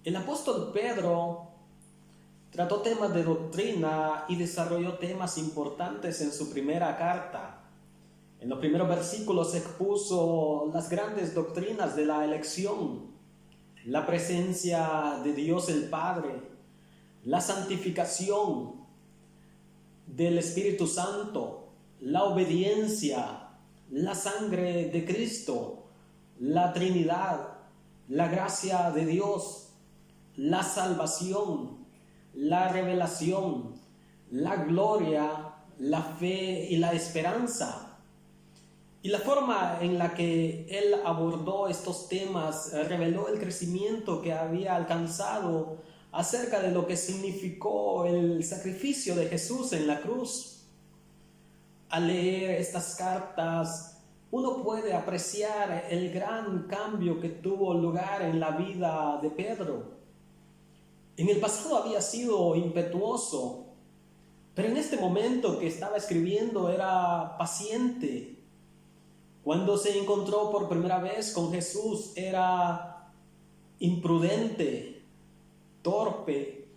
El apóstol Pedro trató temas de doctrina y desarrolló temas importantes en su primera carta. En los primeros versículos expuso las grandes doctrinas de la elección, la presencia de Dios el Padre, la santificación del Espíritu Santo, la obediencia, la sangre de Cristo, la Trinidad, la gracia de Dios, la salvación, la revelación, la gloria, la fe y la esperanza. Y la forma en la que él abordó estos temas reveló el crecimiento que había alcanzado acerca de lo que significó el sacrificio de Jesús en la cruz. Al leer estas cartas, uno puede apreciar el gran cambio que tuvo lugar en la vida de Pedro. En el pasado había sido impetuoso, pero en este momento que estaba escribiendo era paciente. Cuando se encontró por primera vez con Jesús era imprudente, torpe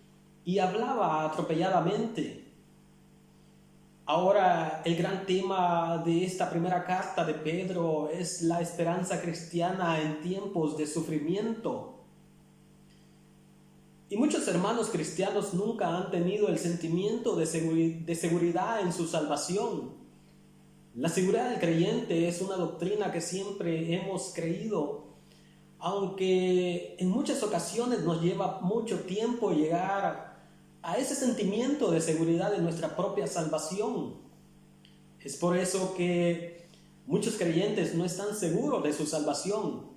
y hablaba atropelladamente. Ahora el gran tema de esta primera carta de Pedro es la esperanza cristiana en tiempos de sufrimiento. Y muchos hermanos cristianos nunca han tenido el sentimiento de seguridad en su salvación. La seguridad del creyente es una doctrina que siempre hemos creído, aunque en muchas ocasiones nos lleva mucho tiempo llegar a ese sentimiento de seguridad de nuestra propia salvación. Es por eso que muchos creyentes no están seguros de su salvación.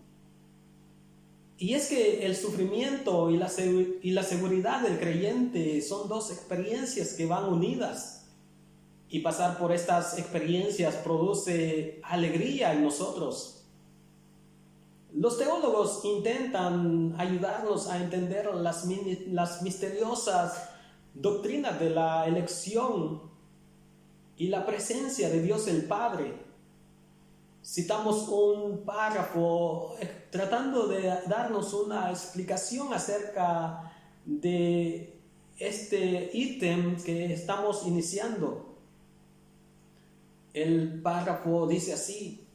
Y es que el sufrimiento y la seguridad del creyente son dos experiencias que van unidas. Y pasar por estas experiencias produce alegría en nosotros. Los teólogos intentan ayudarnos a entender las misteriosas doctrinas de la elección y la presencia de Dios el Padre. Citamos un párrafo tratando de darnos una explicación acerca de este ítem que estamos iniciando. El párrafo dice así: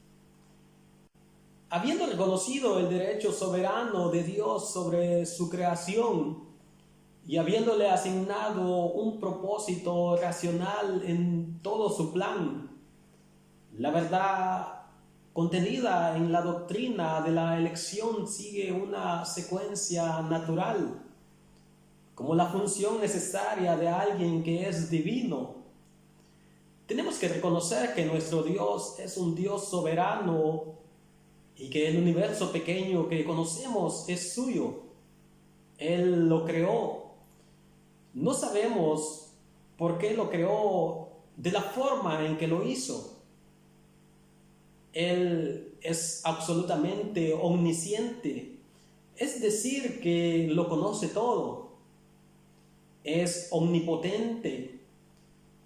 habiendo reconocido el derecho soberano de Dios sobre su creación y habiéndole asignado un propósito racional en todo su plan, la verdad contenida en la doctrina de la elección sigue una secuencia natural, como la función necesaria de alguien que es divino. Tenemos que reconocer que nuestro Dios es un Dios soberano y que el universo pequeño que conocemos es suyo. Él lo creó. No sabemos por qué lo creó de la forma en que lo hizo. Él es absolutamente omnisciente, es decir, que lo conoce todo. Es omnipotente.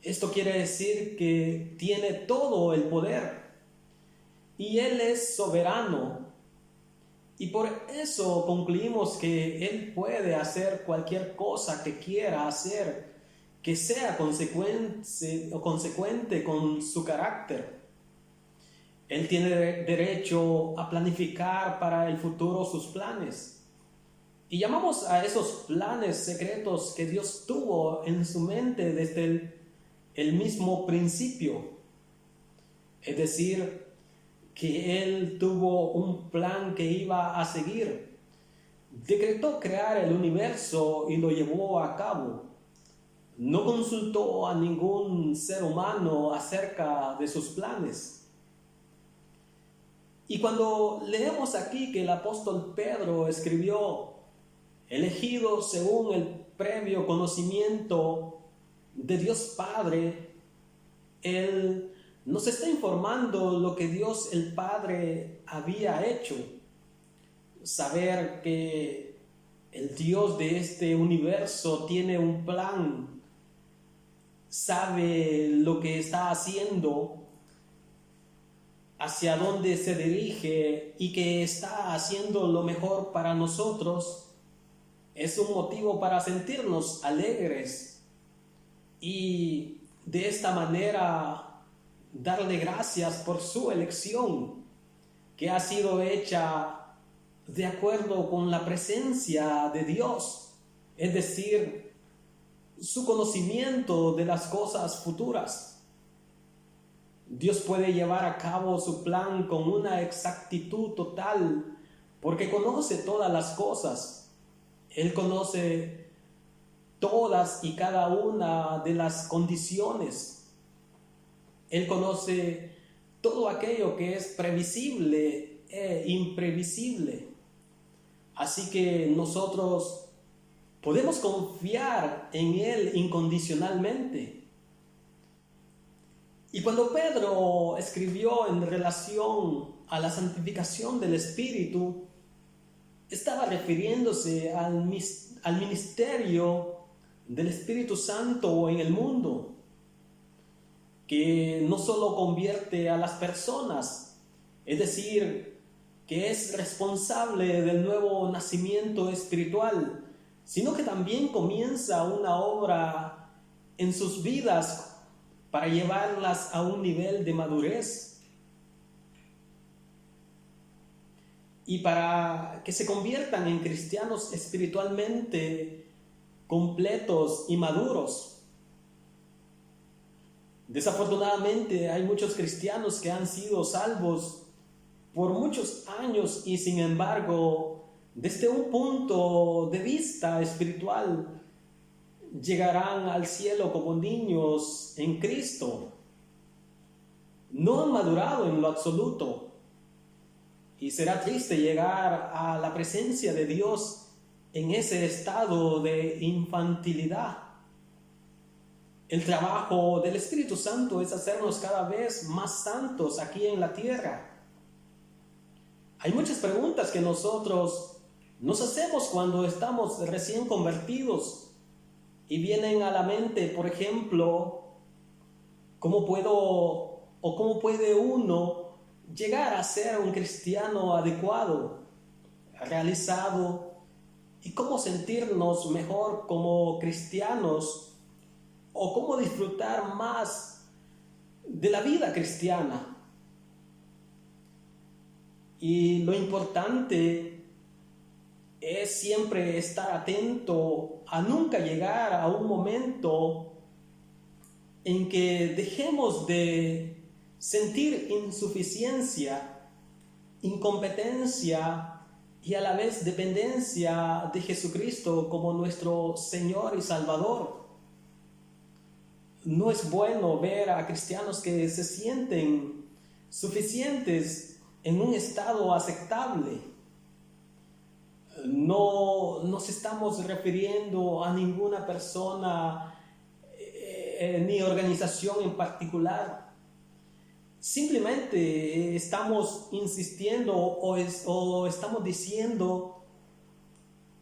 Esto quiere decir que tiene todo el poder. Y Él es soberano. Y por eso concluimos que Él puede hacer cualquier cosa que quiera hacer, que sea consecuente con su carácter. Él tiene derecho a planificar para el futuro sus planes. Y llamamos a esos planes secretos que Dios tuvo en su mente desde el mismo principio. Es decir, que Él tuvo un plan que iba a seguir. Decretó crear el universo y lo llevó a cabo. No consultó a ningún ser humano acerca de sus planes. Y cuando leemos aquí que el apóstol Pedro escribió, elegido según el previo conocimiento de Dios Padre, Él nos está informando lo que Dios el Padre había hecho. Saber que el Dios de este universo tiene un plan, sabe lo que está haciendo, hacia dónde se dirige y que está haciendo lo mejor para nosotros, es un motivo para sentirnos alegres y de esta manera darle gracias por su elección que ha sido hecha de acuerdo con la presencia de Dios, es decir, su conocimiento de las cosas futuras. Dios puede llevar a cabo su plan con una exactitud total porque conoce todas las cosas. Él conoce todas y cada una de las condiciones. Él conoce todo aquello que es previsible e imprevisible. Así que nosotros podemos confiar en Él incondicionalmente. Y cuando Pedro escribió en relación a la santificación del Espíritu, estaba refiriéndose al ministerio del Espíritu Santo en el mundo, que no solo convierte a las personas, es decir, que es responsable del nuevo nacimiento espiritual, sino que también comienza una obra en sus vidas para llevarlas a un nivel de madurez y para que se conviertan en cristianos espiritualmente completos y maduros. Desafortunadamente hay muchos cristianos que han sido salvos por muchos años y sin embargo, desde un punto de vista espiritual, llegarán al cielo como niños en Cristo. No han madurado en lo absoluto. Y será triste llegar a la presencia de Dios en ese estado de infantilidad. El trabajo del Espíritu Santo es hacernos cada vez más santos aquí en la tierra. Hay muchas preguntas que nosotros nos hacemos cuando estamos recién convertidos y vienen a la mente, por ejemplo, ¿cómo puede uno llegar a ser un cristiano adecuado, realizado? ¿Y cómo sentirnos mejor como cristianos? ¿O cómo disfrutar más de la vida cristiana? Y lo importante es siempre estar atento a nunca llegar a un momento en que dejemos de sentir insuficiencia, incompetencia y a la vez dependencia de Jesucristo como nuestro Señor y Salvador. No es bueno ver a cristianos que se sienten suficientes en un estado aceptable. No nos estamos refiriendo a ninguna persona ni organización en particular. Simplemente estamos insistiendo o estamos diciendo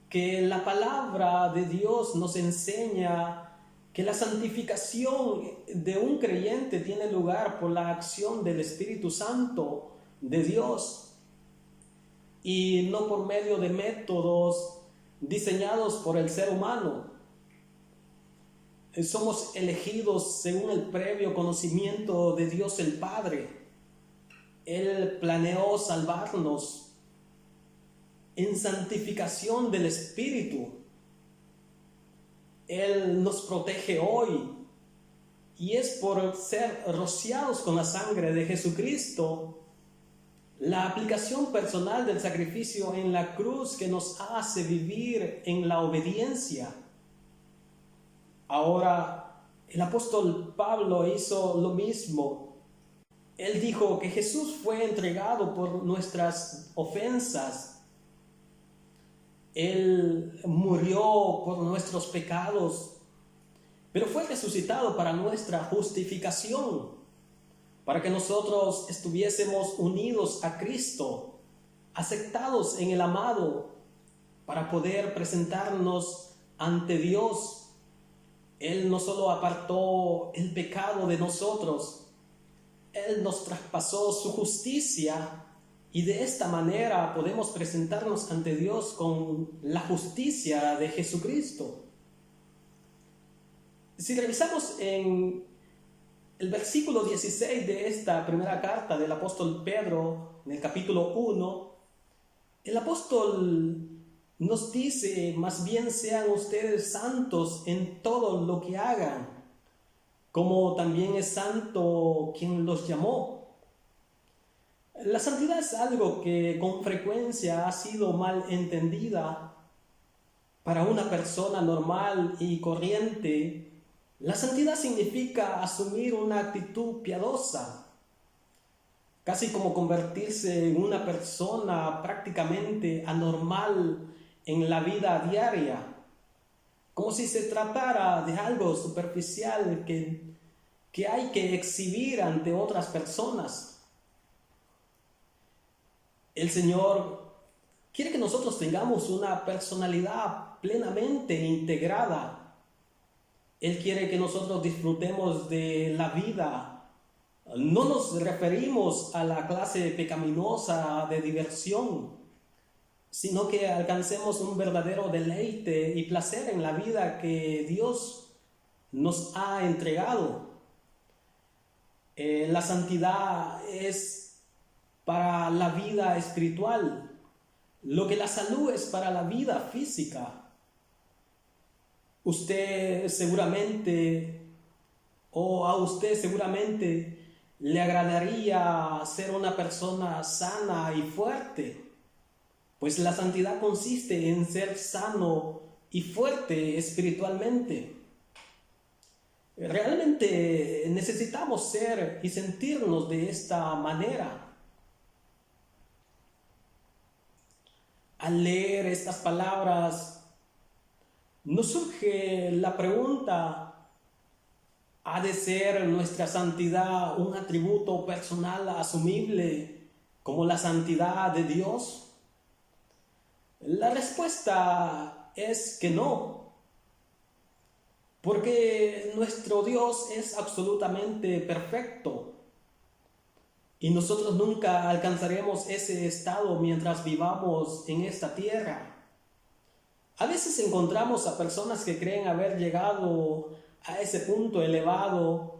que la palabra de Dios nos enseña que la santificación de un creyente tiene lugar por la acción del Espíritu Santo de Dios y no por medio de métodos diseñados por el ser humano. Somos elegidos según el previo conocimiento de Dios el Padre. Él planeó salvarnos en santificación del Espíritu. Él nos protege hoy y es por ser rociados con la sangre de Jesucristo, la aplicación personal del sacrificio en la cruz que nos hace vivir en la obediencia. Ahora, el apóstol Pablo hizo lo mismo. Él dijo que Jesús fue entregado por nuestras ofensas. Él murió por nuestros pecados, pero fue resucitado para nuestra justificación, para que nosotros estuviésemos unidos a Cristo, aceptados en el amado, para poder presentarnos ante Dios. Él no solo apartó el pecado de nosotros, Él nos traspasó su justicia Y de esta manera podemos presentarnos ante Dios con la justicia de Jesucristo. Si revisamos en el versículo 16 de esta primera carta del apóstol Pedro, en el capítulo 1, el apóstol nos dice: más bien sean ustedes santos en todo lo que hagan, como también es santo quien los llamó. La santidad es algo que con frecuencia ha sido mal entendida. Para una persona normal y corriente, la santidad significa asumir una actitud piadosa, casi como convertirse en una persona prácticamente anormal en la vida diaria, como si se tratara de algo superficial que hay que exhibir ante otras personas. El Señor quiere que nosotros tengamos una personalidad plenamente integrada. Él quiere que nosotros disfrutemos de la vida. No nos referimos a la clase pecaminosa de diversión, sino que alcancemos un verdadero deleite y placer en la vida que Dios nos ha entregado. La santidad es para la vida espiritual lo que la salud es para la vida física. Usted seguramente, o a usted seguramente, le agradaría ser una persona sana y fuerte, pues la santidad consiste en ser sano y fuerte espiritualmente. Realmente necesitamos ser y sentirnos de esta manera. Al leer estas palabras, nos surge la pregunta: ¿ha de ser nuestra santidad un atributo personal asumible como la santidad de Dios? La respuesta es que no, porque nuestro Dios es absolutamente perfecto y nosotros nunca alcanzaremos ese estado mientras vivamos en esta tierra. A veces encontramos a personas que creen haber llegado a ese punto elevado,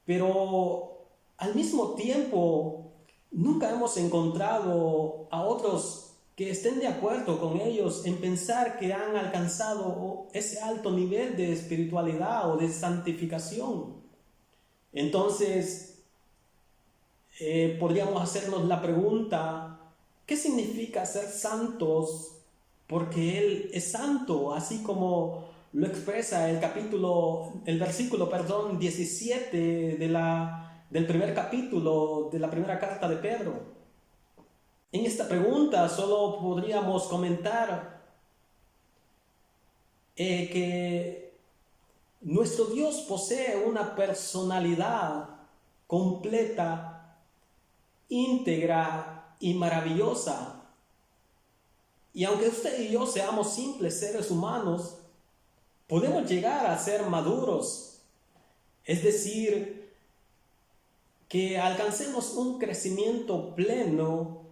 pero al mismo tiempo nunca hemos encontrado a otros que estén de acuerdo con ellos en pensar que han alcanzado ese alto nivel de espiritualidad o de santificación. Entonces, podríamos hacernos la pregunta: ¿qué significa ser santos? Porque Él es santo, así como lo expresa el versículo 17 del primer capítulo de la primera carta de Pedro. En esta pregunta solo podríamos comentar que nuestro Dios posee una personalidad completa, íntegra y maravillosa. Y aunque usted y yo seamos simples seres humanos, podemos llegar a ser maduros, es decir, que alcancemos un crecimiento pleno.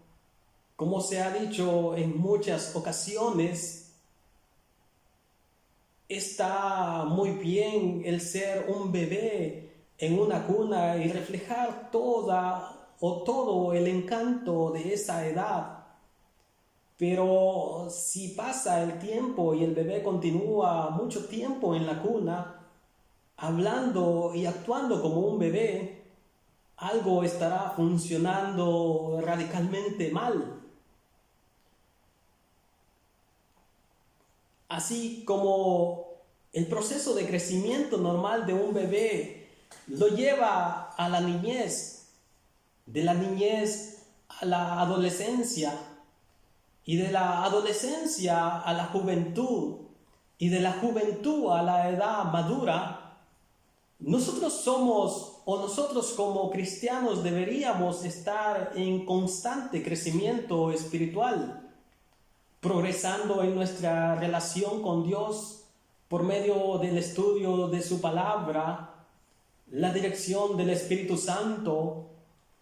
Como se ha dicho en muchas ocasiones, está muy bien el ser un bebé en una cuna y reflejar todo el encanto de esa edad. Pero si pasa el tiempo y el bebé continúa mucho tiempo en la cuna, hablando y actuando como un bebé, algo estará funcionando radicalmente mal. Así como el proceso de crecimiento normal de un bebé lo lleva a la niñez, de la niñez a la adolescencia, y de la adolescencia a la juventud, y de la juventud a la edad madura, nosotros como cristianos deberíamos estar en constante crecimiento espiritual, progresando en nuestra relación con Dios por medio del estudio de su palabra, la dirección del Espíritu Santo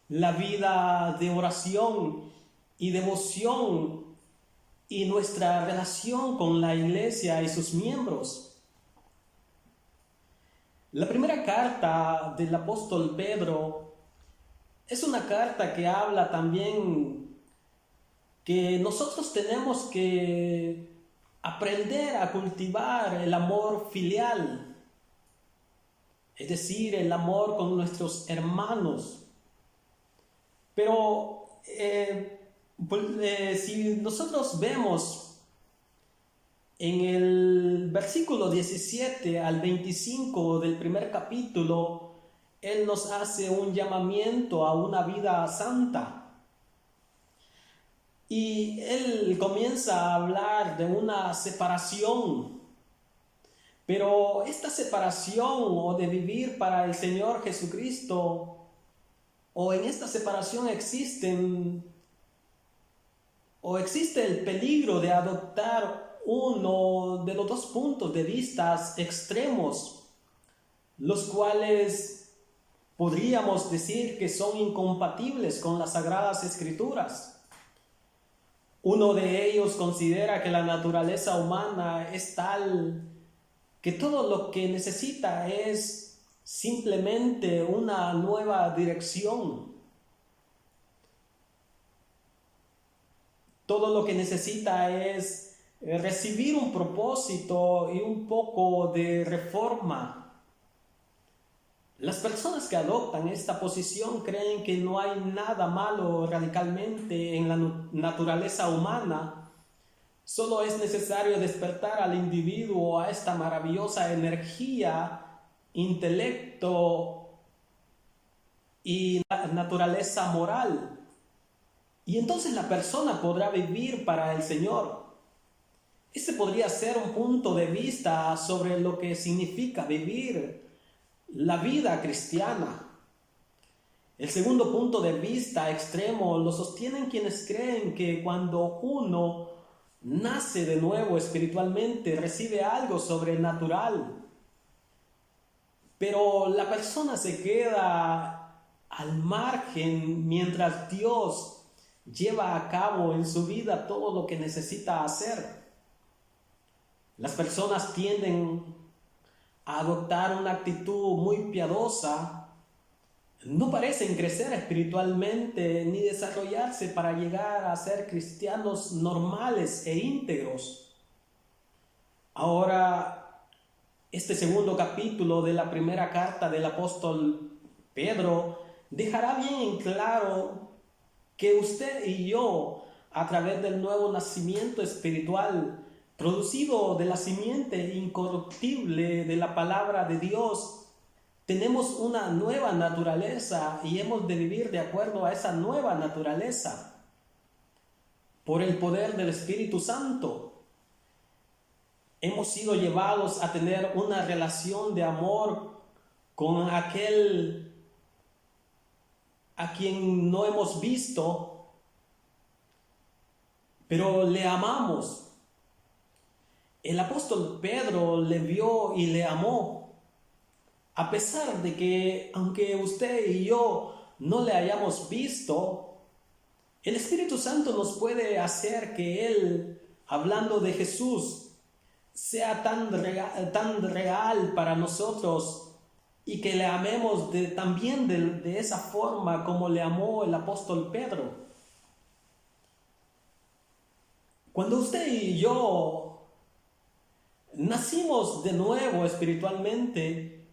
la vida de oración y devoción y nuestra relación con la iglesia y sus miembros. La primera carta del apóstol Pedro es una carta que habla también que nosotros tenemos que aprender a cultivar el amor filial, es decir, el amor con nuestros hermanos. Pero si nosotros vemos en el versículo 17 al 25 del primer capítulo, Él nos hace un llamamiento a una vida santa. Y Él comienza a hablar de una separación. Pero esta separación o de vivir para el Señor Jesucristo, o en esta separación existe el peligro de adoptar uno de los dos puntos de vista extremos, los cuales podríamos decir que son incompatibles con las Sagradas Escrituras. Uno de ellos considera que la naturaleza humana es tal que todo lo que necesita es simplemente una nueva dirección. Todo lo que necesita es recibir un propósito y un poco de reforma. Las personas que adoptan esta posición creen que no hay nada malo radicalmente en la naturaleza humana. Solo es necesario despertar al individuo a esta maravillosa energía, intelecto y naturaleza moral. Y entonces la persona podrá vivir para el Señor. Este podría ser un punto de vista sobre lo que significa vivir la vida cristiana. El segundo punto de vista extremo lo sostienen quienes creen que cuando uno nace de nuevo espiritualmente recibe algo sobrenatural, pero la persona se queda al margen mientras Dios lleva a cabo en su vida todo lo que necesita hacer. Las personas tienden a adoptar una actitud muy piadosa, no parecen crecer espiritualmente ni desarrollarse para llegar a ser cristianos normales e íntegros. Ahora, este segundo capítulo de la primera carta del apóstol Pedro dejará bien en claro que usted y yo, a través del nuevo nacimiento espiritual, producido de la simiente incorruptible de la palabra de Dios, tenemos una nueva naturaleza y hemos de vivir de acuerdo a esa nueva naturaleza por el poder del Espíritu Santo. Hemos sido llevados a tener una relación de amor con aquel a quien no hemos visto, pero le amamos. El apóstol Pedro le vio y le amó, a pesar de que, aunque usted y yo no le hayamos visto, el Espíritu Santo nos puede hacer que Él, hablando de Jesús, sea tan real para nosotros y que le amemos también de esa forma como le amó el apóstol Pedro. Cuando usted y yo nacimos de nuevo espiritualmente,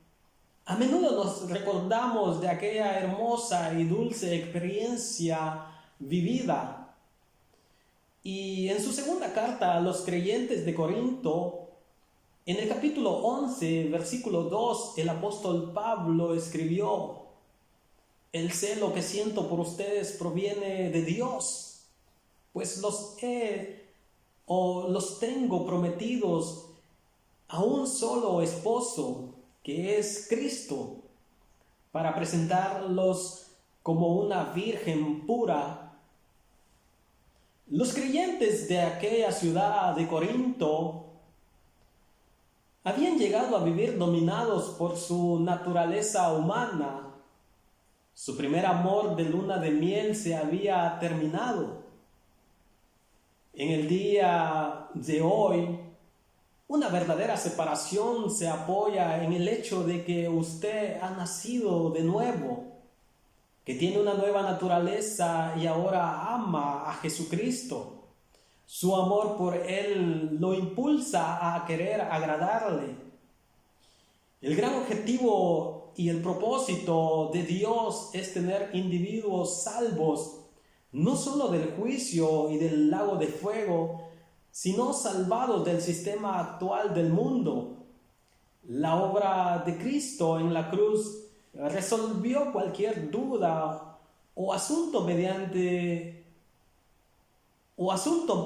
a menudo nos recordamos de aquella hermosa y dulce experiencia vivida. Y en su segunda carta a los creyentes de Corinto, en el capítulo 11, versículo 2, el apóstol Pablo escribió: el celo que siento por ustedes proviene de Dios, pues los tengo prometidos a un solo esposo, que es Cristo, para presentarlos como una virgen pura. Los creyentes de aquella ciudad de Corinto habían llegado a vivir dominados por su naturaleza humana, Su primer amor de luna de miel se había terminado. En el día de hoy, una verdadera separación se apoya en el hecho de que usted ha nacido de nuevo, que tiene una nueva naturaleza y ahora ama a Jesucristo. Su amor por Él lo impulsa a querer agradarle. El gran objetivo y el propósito de Dios es tener individuos salvos, no solo del juicio y del lago de fuego, sino salvados del sistema actual del mundo. La obra de Cristo en la cruz resolvió cualquier duda o asunto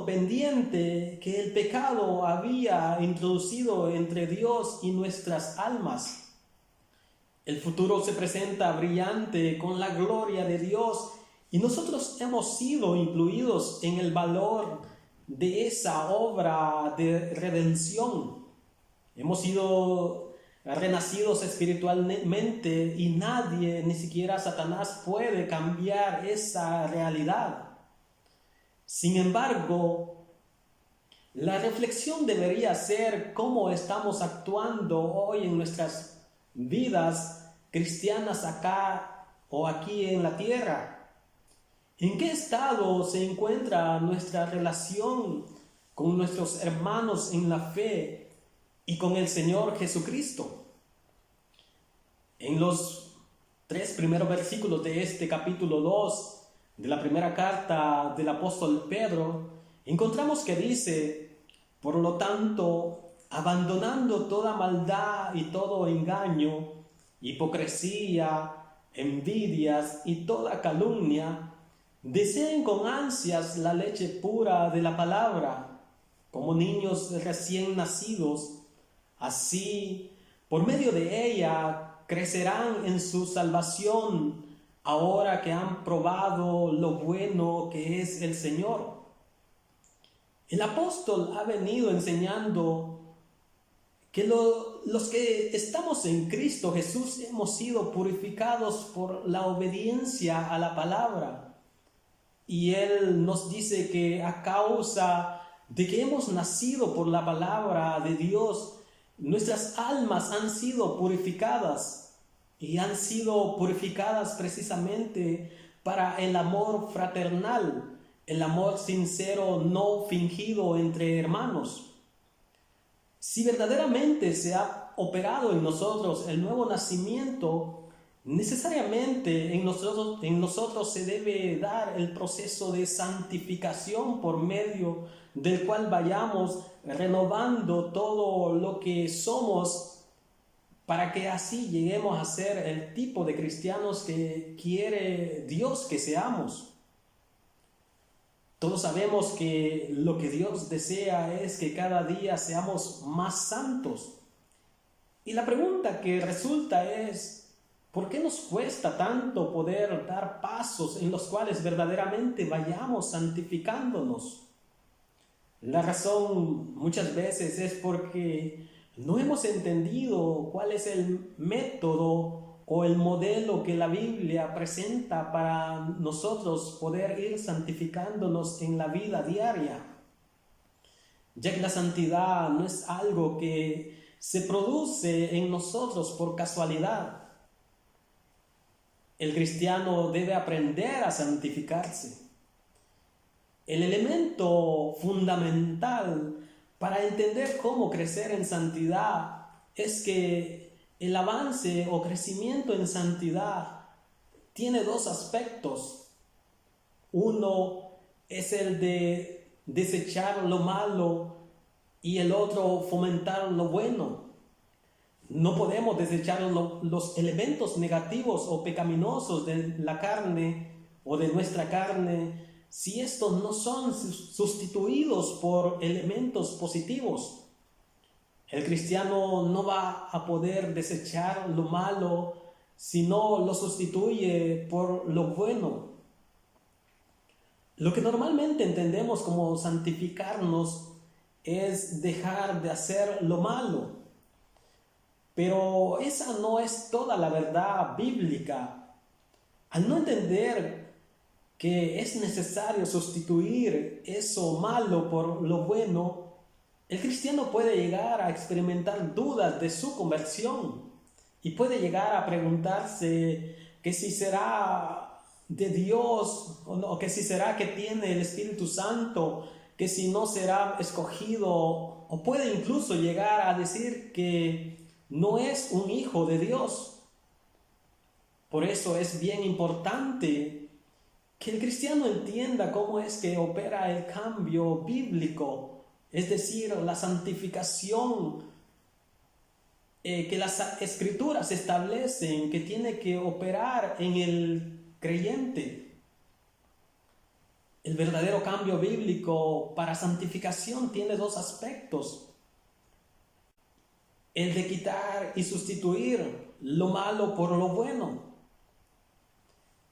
pendiente que el pecado había introducido entre Dios y nuestras almas. El futuro se presenta brillante con la gloria de Dios y nosotros hemos sido incluidos en el valor de esa obra de redención. Hemos sido renacidos espiritualmente y nadie, ni siquiera Satanás, puede cambiar esa realidad. Sin embargo, la reflexión debería ser cómo estamos actuando hoy en nuestras vidas cristianas acá o aquí en la tierra. ¿En qué estado se encuentra nuestra relación con nuestros hermanos en la fe y con el Señor Jesucristo? En los 3 primeros versículos de este capítulo 2 de la primera carta del apóstol Pedro, encontramos que dice: por lo tanto, abandonando toda maldad y todo engaño, hipocresía, envidias y toda calumnia, deseen con ansias la leche pura de la palabra, como niños recién nacidos. Así, por medio de ella, crecerán en su salvación, ahora que han probado lo bueno que es el Señor. El apóstol ha venido enseñando que los que estamos en Cristo Jesús hemos sido purificados por la obediencia a la palabra. Y Él nos dice que a causa de que hemos nacido por la palabra de Dios, nuestras almas han sido purificadas y han sido purificadas precisamente para el amor fraternal, el amor sincero, no fingido entre hermanos. Si verdaderamente se ha operado en nosotros el nuevo nacimiento, necesariamente en nosotros se debe dar el proceso de santificación por medio del cual vayamos renovando todo lo que somos para que así lleguemos a ser el tipo de cristianos que quiere Dios que seamos. Todos sabemos que lo que Dios desea es que cada día seamos más santos. Y la pregunta que resulta es: ¿por qué nos cuesta tanto poder dar pasos en los cuales verdaderamente vayamos santificándonos? La razón muchas veces es porque no hemos entendido cuál es el método o el modelo que la Biblia presenta para nosotros poder ir santificándonos en la vida diaria. Ya que la santidad no es algo que se produce en nosotros por casualidad. El cristiano debe aprender a santificarse. El elemento fundamental para entender cómo crecer en santidad es que el avance o crecimiento en santidad tiene 2 aspectos. Uno es el de desechar lo malo y el otro fomentar lo bueno. No podemos desechar los elementos negativos o pecaminosos de la carne o de nuestra carne si estos no son sustituidos por elementos positivos. El cristiano no va a poder desechar lo malo si no lo sustituye por lo bueno. Lo que normalmente entendemos como santificarnos es dejar de hacer lo malo. Pero esa no es toda la verdad bíblica. Al no entender que es necesario sustituir eso malo por lo bueno, el cristiano puede llegar a experimentar dudas de su conversión y puede llegar a preguntarse que si será de Dios o no, que si será que tiene el Espíritu Santo, que si no será escogido, o puede incluso llegar a decir que no es un hijo de Dios. Por eso es bien importante que el cristiano entienda cómo es que opera el cambio bíblico, es decir, la santificación que las escrituras establecen que tiene que operar en el creyente. El verdadero cambio bíblico para santificación tiene dos aspectos: el de quitar y sustituir lo malo por lo bueno.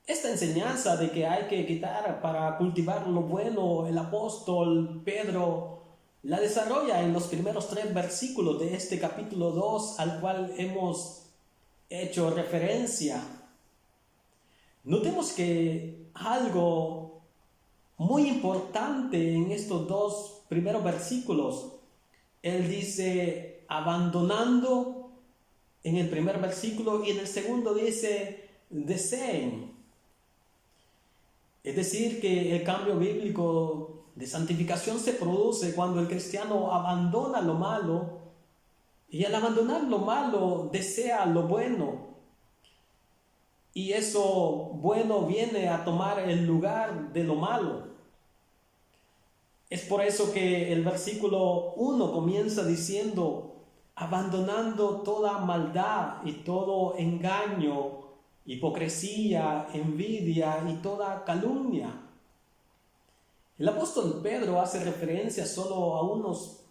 Esta enseñanza de que hay que quitar para cultivar lo bueno, el apóstol Pedro la desarrolla en los primeros 3 versículos de este capítulo 2 al cual hemos hecho referencia. Notemos que algo muy importante en estos 2 primeros versículos, él dice abandonando en el primer versículo y en el segundo dice deseen. Es decir, que el cambio bíblico de santificación se produce cuando el cristiano abandona lo malo y al abandonar lo malo desea lo bueno. Y eso bueno viene a tomar el lugar de lo malo. Es por eso que el versículo 1 comienza diciendo, abandonando toda maldad y todo engaño, hipocresía, envidia y toda calumnia. El apóstol Pedro hace referencia solo a unos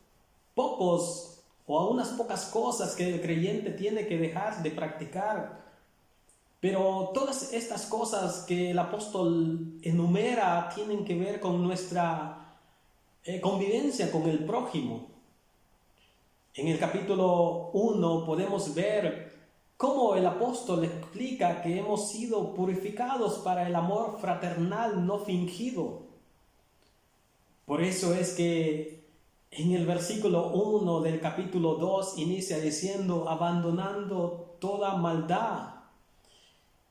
pocos o a unas pocas cosas que el creyente tiene que dejar de practicar. Pero todas estas cosas que el apóstol enumera tienen que ver con nuestra convivencia con el prójimo. En el capítulo 1 podemos ver cómo el apóstol explica que hemos sido purificados para el amor fraternal no fingido. Por eso es que en el versículo 1 del capítulo 2 inicia diciendo, abandonando toda maldad.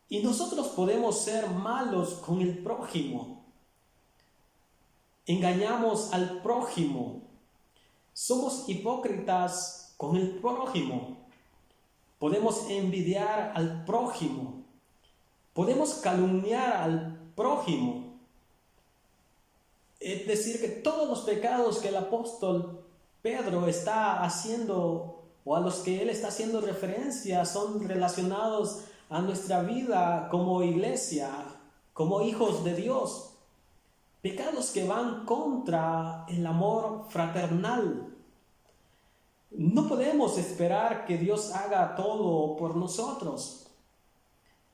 Y nosotros podemos ser malos con el prójimo. Engañamos al prójimo. Somos hipócritas con el prójimo. Podemos envidiar al prójimo. Podemos calumniar al prójimo. Es decir, que todos los pecados que el apóstol Pedro está haciendo o a los que él está haciendo referencia son relacionados a nuestra vida como iglesia, como hijos de Dios. Pecados que van contra el amor fraternal. No podemos esperar que Dios haga todo por nosotros.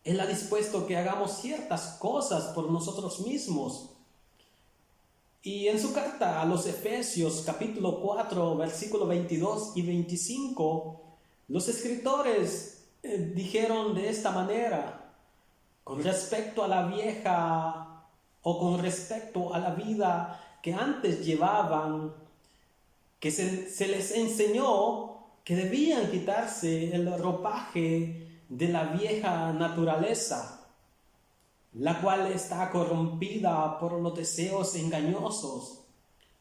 Él ha dispuesto que hagamos ciertas cosas por nosotros mismos. Y en su carta a los Efesios, capítulo 4, versículo 22 y 25, los escritores dijeron de esta manera, con respecto a la vieja o con respecto a la vida que antes llevaban, que se les enseñó que debían quitarse el ropaje de la vieja naturaleza, la cual está corrompida por los deseos engañosos.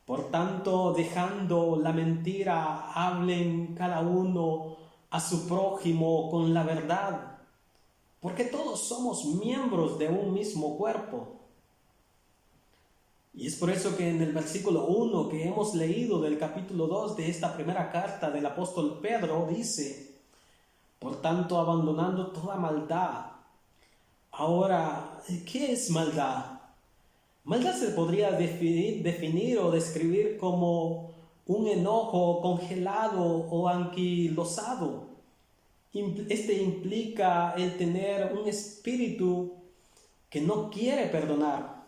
Por tanto, dejando la mentira, hablen cada uno a su prójimo con la verdad, porque todos somos miembros de un mismo cuerpo. Y es por eso que en el versículo 1 que hemos leído del capítulo 2 de esta primera carta del apóstol Pedro dice, por tanto, abandonando toda maldad. Ahora, ¿qué es maldad? Maldad se podría definir o describir como un enojo congelado o anquilosado. Este implica el tener un espíritu que no quiere perdonar.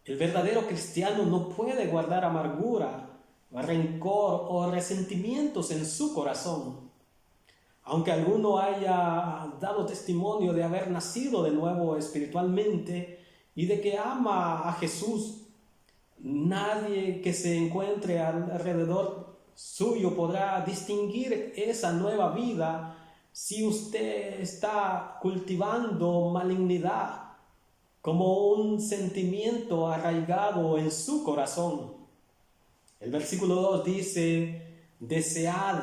El verdadero cristiano no puede guardar amargura, rencor o resentimientos en su corazón. Aunque alguno haya dado testimonio de haber nacido de nuevo espiritualmente y de que ama a Jesús, nadie que se encuentre alrededor suyo podrá distinguir esa nueva vida si usted está cultivando malignidad como un sentimiento arraigado en su corazón. El versículo 2 dice: desead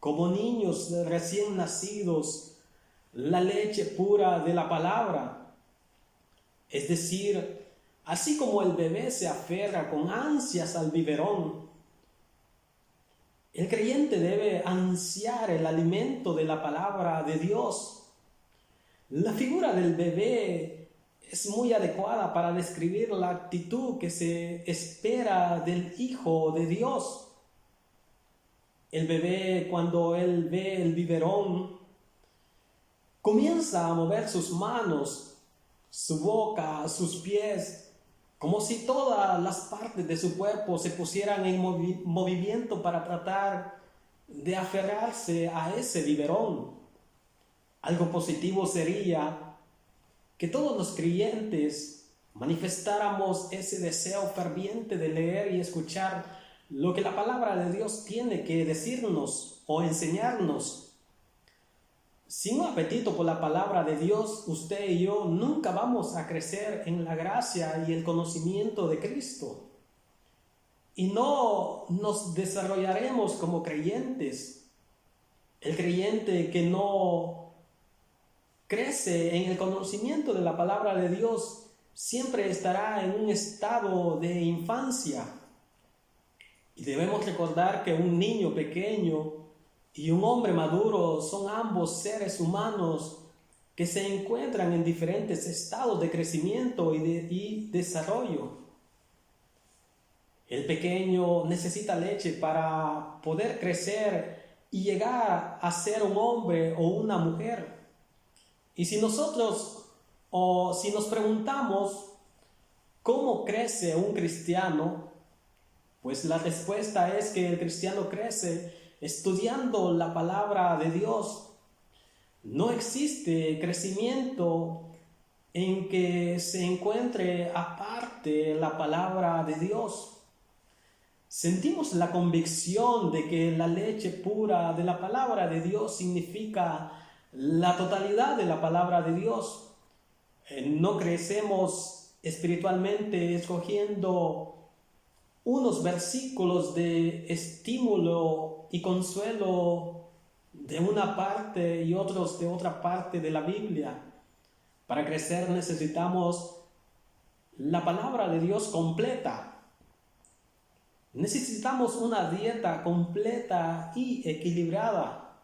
como niños recién nacidos la leche pura de la palabra. Es decir, así como el bebé se aferra con ansias al biberón, el creyente debe ansiar el alimento de la palabra de Dios. La figura del bebé es muy adecuada para describir la actitud que se espera del Hijo de Dios. El bebé, cuando él ve el biberón, comienza a mover sus manos, su boca, sus pies, como si todas las partes de su cuerpo se pusieran en movimiento para tratar de aferrarse a ese biberón. Algo positivo sería que todos los creyentes manifestáramos ese deseo ferviente de leer y escuchar lo que la palabra de Dios tiene que decirnos o enseñarnos. Sin un apetito por la palabra de Dios, usted y yo nunca vamos a crecer en la gracia y el conocimiento de Cristo. Y no nos desarrollaremos como creyentes. El creyente que no crece en el conocimiento de la palabra de Dios siempre estará en un estado de infancia. Y debemos recordar que un niño pequeño y un hombre maduro son ambos seres humanos que se encuentran en diferentes estados de crecimiento y desarrollo. El pequeño necesita leche para poder crecer y llegar a ser un hombre o una mujer. Y si nosotros si nos preguntamos cómo crece un cristiano, pues la respuesta es que el cristiano crece estudiando la palabra de Dios. No existe crecimiento en que se encuentre aparte la palabra de Dios. Sentimos la convicción de que la leche pura de la palabra de Dios significa la totalidad de la palabra de Dios. No crecemos espiritualmente escogiendo unos versículos de estímulo y consuelo de una parte y otros de otra parte de la Biblia. Para crecer necesitamos la palabra de Dios completa. Necesitamos una dieta completa y equilibrada.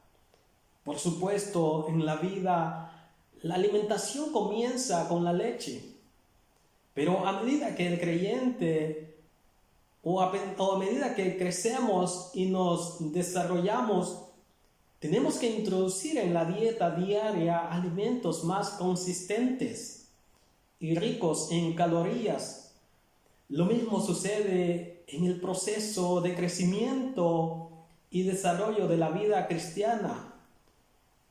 Por supuesto, en la vida la alimentación comienza con la leche, pero a medida que el creyente o a medida que crecemos y nos desarrollamos, tenemos que introducir en la dieta diaria alimentos más consistentes y ricos en calorías. Lo mismo sucede en el proceso de crecimiento y desarrollo de la vida cristiana.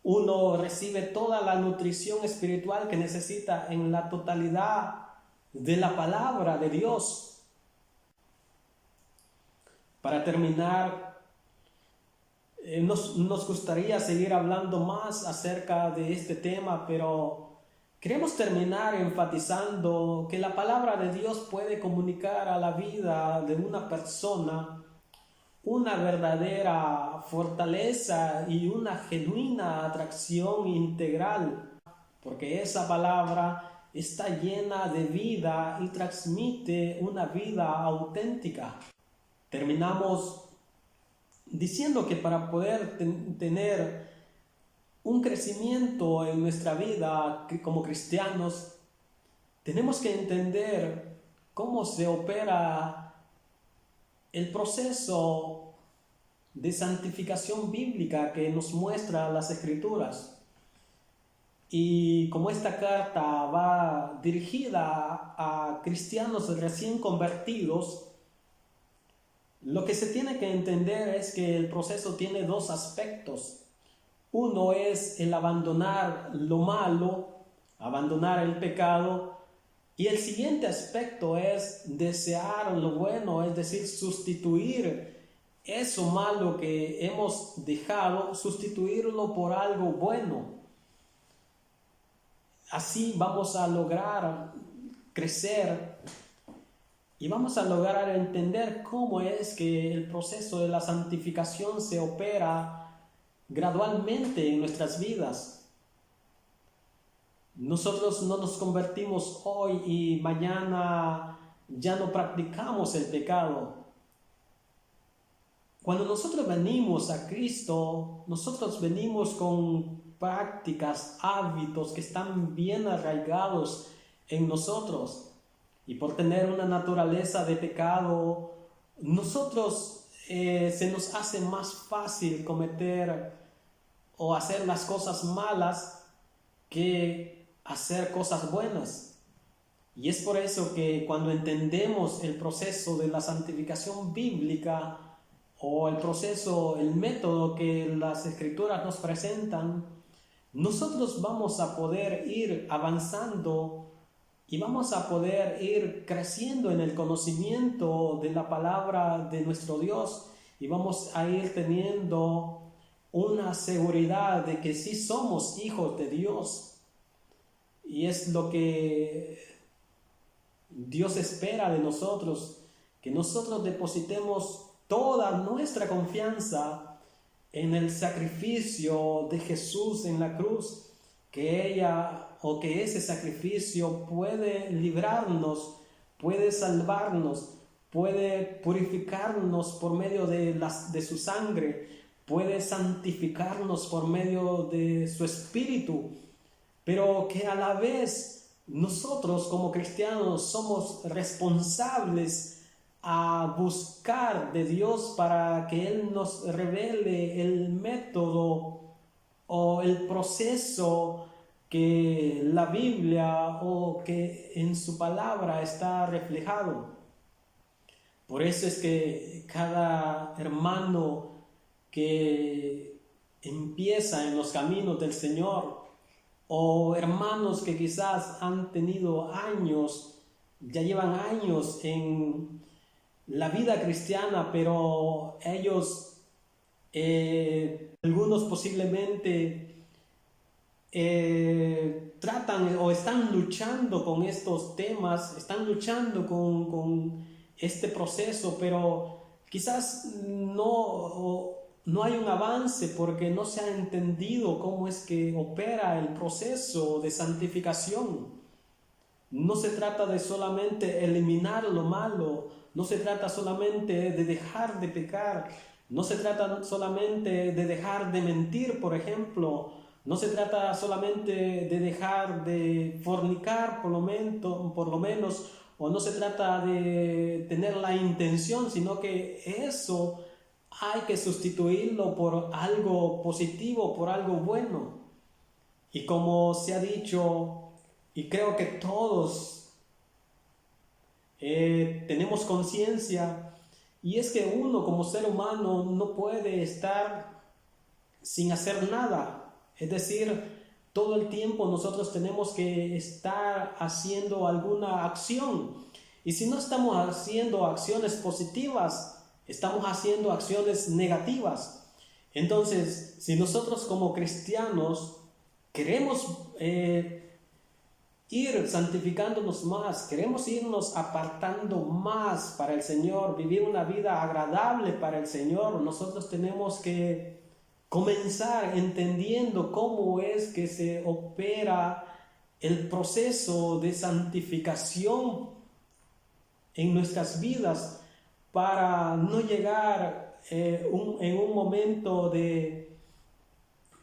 Uno recibe toda la nutrición espiritual que necesita en la totalidad de la palabra de Dios. Para terminar, nos gustaría seguir hablando más acerca de este tema, pero queremos terminar enfatizando que la palabra de Dios puede comunicar a la vida de una persona una verdadera fortaleza y una genuina atracción integral, porque esa palabra está llena de vida y transmite una vida auténtica. Terminamos diciendo que para poder tener un crecimiento en nuestra vida como cristianos, tenemos que entender cómo se opera el proceso de santificación bíblica que nos muestra las Escrituras. Y como esta carta va dirigida a cristianos recién convertidos, lo que se tiene que entender es que el proceso tiene dos aspectos. Uno es el abandonar lo malo, abandonar el pecado, y el siguiente aspecto es desear lo bueno, es decir, sustituir eso malo que hemos dejado, sustituirlo por algo bueno. Así vamos a lograr crecer y vamos a lograr entender cómo es que el proceso de la santificación se opera gradualmente en nuestras vidas. Nosotros no nos convertimos hoy y mañana ya no practicamos el pecado. Cuando nosotros venimos a Cristo, nosotros venimos con prácticas, hábitos que están bien arraigados en nosotros. Y por tener una naturaleza de pecado, nosotros se nos hace más fácil cometer o hacer las cosas malas que hacer cosas buenas. Y es por eso que cuando entendemos el proceso de la santificación bíblica o el proceso, el método que las Escrituras nos presentan, nosotros vamos a poder ir avanzando y vamos a poder ir creciendo en el conocimiento de la palabra de nuestro Dios y vamos a ir teniendo una seguridad de que sí somos hijos de Dios. Y es lo que Dios espera de nosotros, que nosotros depositemos toda nuestra confianza en el sacrificio de Jesús en la cruz, que ese sacrificio puede librarnos, puede salvarnos, puede purificarnos por medio de su sangre, puede santificarnos por medio de su espíritu, pero que a la vez nosotros como cristianos somos responsables a buscar de Dios para que Él nos revele el método o el proceso que la Biblia o que en su palabra está reflejado. Por eso es que cada hermano que empieza en los caminos del Señor, o hermanos que quizás han tenido años, ya llevan años en la vida cristiana, pero ellos, algunos posiblemente tratan o están luchando con estos temas, están luchando con este proceso, pero quizás no hay un avance porque no se ha entendido cómo es que opera el proceso de santificación. No se trata de solamente eliminar lo malo, no se trata solamente de dejar de pecar, no se trata solamente de dejar de mentir, por ejemplo, no se trata solamente de dejar de fornicar por lo menos, o no se trata de tener la intención, sino que eso hay que sustituirlo por algo positivo, por algo bueno. Y como se ha dicho, y creo que todos tenemos conciencia, y es que uno como ser humano no puede estar sin hacer nada. Es decir, todo el tiempo nosotros tenemos que estar haciendo alguna acción. Y si no estamos haciendo acciones positivas, estamos haciendo acciones negativas. Entonces, si nosotros como cristianos queremos ir santificándonos más, queremos irnos apartando más para el Señor, vivir una vida agradable para el Señor, nosotros tenemos que comenzar entendiendo cómo es que se opera el proceso de santificación en nuestras vidas para no llegar en un momento de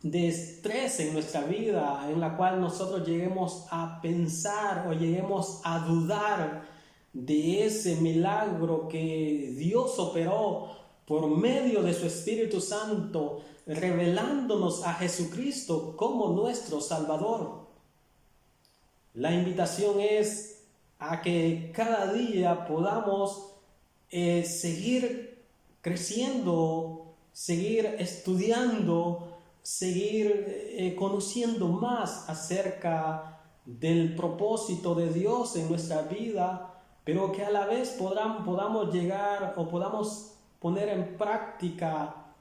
estrés en nuestra vida, en la cual nosotros lleguemos a pensar o lleguemos a dudar de ese milagro que Dios operó por medio de su Espíritu Santo, revelándonos a Jesucristo como nuestro Salvador. La invitación es a que cada día podamos seguir creciendo, seguir estudiando, seguir conociendo más acerca del propósito de Dios en nuestra vida, pero que a la vez podamos llegar o podamos poner en práctica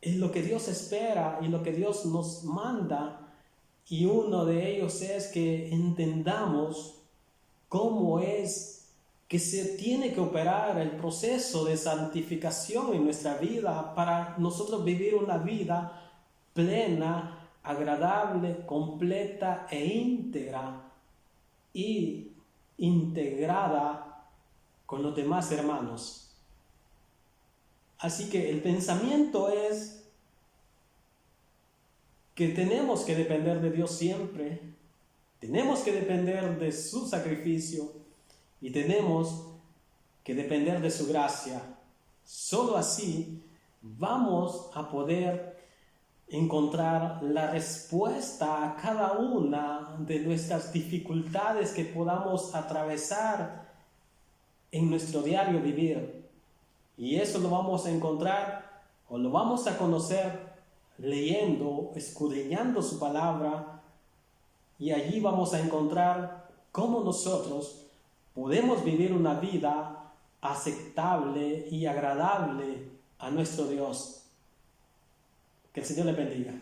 en lo que Dios espera y lo que Dios nos manda. Y uno de ellos es que entendamos cómo es que se tiene que operar el proceso de santificación en nuestra vida para nosotros vivir una vida plena, agradable, completa e íntegra y integrada con los demás hermanos. Así que el pensamiento es que tenemos que depender de Dios siempre, tenemos que depender de su sacrificio y tenemos que depender de su gracia. Solo así vamos a poder encontrar la respuesta a cada una de nuestras dificultades que podamos atravesar en nuestro diario vivir. Y eso lo vamos a encontrar o lo vamos a conocer leyendo, escudriñando su palabra, y allí vamos a encontrar cómo nosotros podemos vivir una vida aceptable y agradable a nuestro Dios. Que el Señor le bendiga.